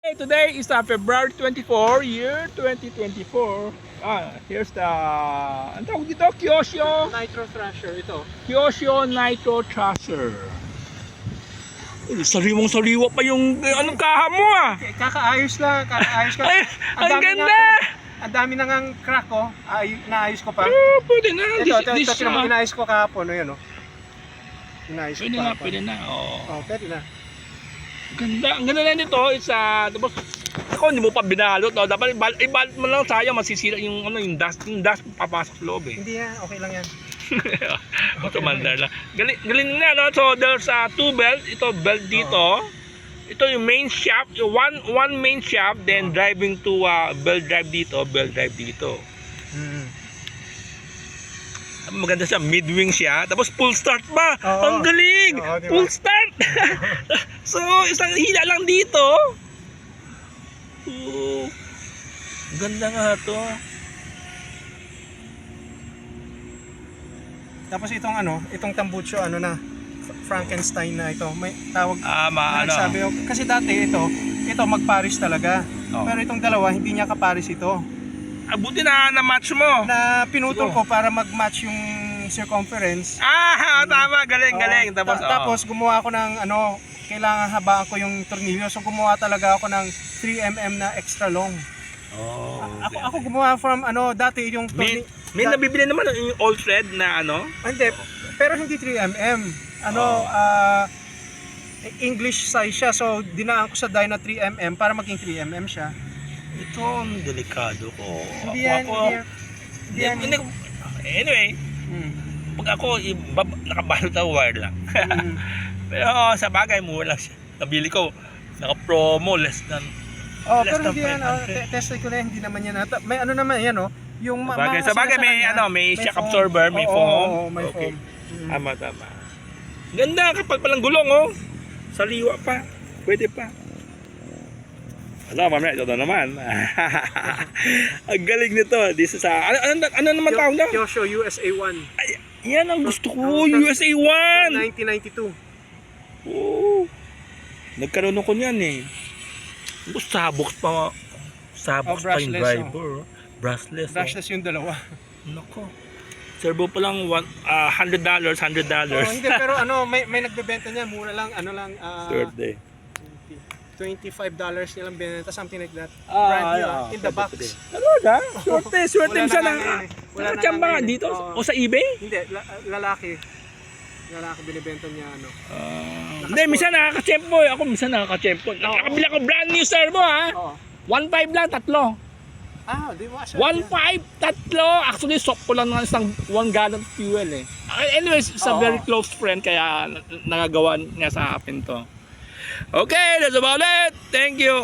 Hey, today is February 24, year 2024. Here's the ang tawag dito, Kyosho Nitro Thrasher ito. Kyosho Nitro Thrasher. Sariwang-sariwa pa yung anong kaha mo Kakaayos lang, kakaayos ko. Ay, ang ganda! Ang dami nang ang crack ko. Naayos ko pa. Pwede na. Ito, inaayos ko kahapon, ayan oh. Inaayos ko Pwede pa. na, pwede na. Oh, pwede na. Ganda, ang ganda na nito. Tapos ako hindi mo pa binalot, no? Dapat ibalot mo lang, sayang masisira yung yung dust papasok sa loob eh. Hindi yan, okay lang yan. Automandar lang. Galing na, no? So there's two belt. Ito belt dito. Ito yung main shaft, one main shaft, then driving to belt drive dito, belt drive dito. Maganda siya, mid-wing siya, tapos full start ba? Ang galing! Diba? Full start! So, isang hila lang dito. Ganda nga to. Tapos itong tambucho, Frankenstein na ito. May tawag sabi ko. Kasi dati ito magparis talaga. Pero itong dalawa, hindi niya kaparis ito. Buti na match mo. Na pinutol ko para mag-match yung circumference. Tama, galing. Tapos gumawa ako ng kailangan habaan ko yung tornilyo. So gumawa talaga ako ng 3mm na extra long. Ako gumawa from dati yung may nabibili naman yung old thread na Hindi, pero hindi 3mm. English size siya. So dinaan ko sa Dyna 3mm para maging 3mm siya. Ito ang delikado ko. Hindi yan. Anyway, pag ako nakabalot na wire lang. Pero sa bagay mo lang siya. Nabili ko naka-promo less than pero hindi yan. Test ko na hindi naman yan. May naman yan yung sa bagay may shock absorber, may foam. May foam. Tama. Ganda kapag palang gulong saliwa pa. Pwede pa. Mamaya ito naman. Ang galing nito. This is ano naman tawag na? Kyosho USA 1. Ay, yan ang gusto ko. USA 1. 1992. Nagkaroon ko niyan eh. Sabox pa yung driver. Brushless yung dalawa. Nako. Servo pa lang $100. Hindi, pero may nagbebenta niyan. Mura lang, Third day. $25 nilang binenta, something like that. Brand new, in the box. Talaga? Swerte siya na. Nakachamba ka dito? O sa eBay? Hindi, lalaki binibenta niya Hindi, minsan nakakachempo eh. Ako minsan nakakachempo. Nakabila ko brand new servo 1.5 lang, tatlo. Di mo asya. 1.5, tatlo. Actually, swap ko lang ng isang 1 gallon fuel eh. Anyways, it's a very close friend kaya nagagawa niya sa akin to. Okay, that's about it. Thank you.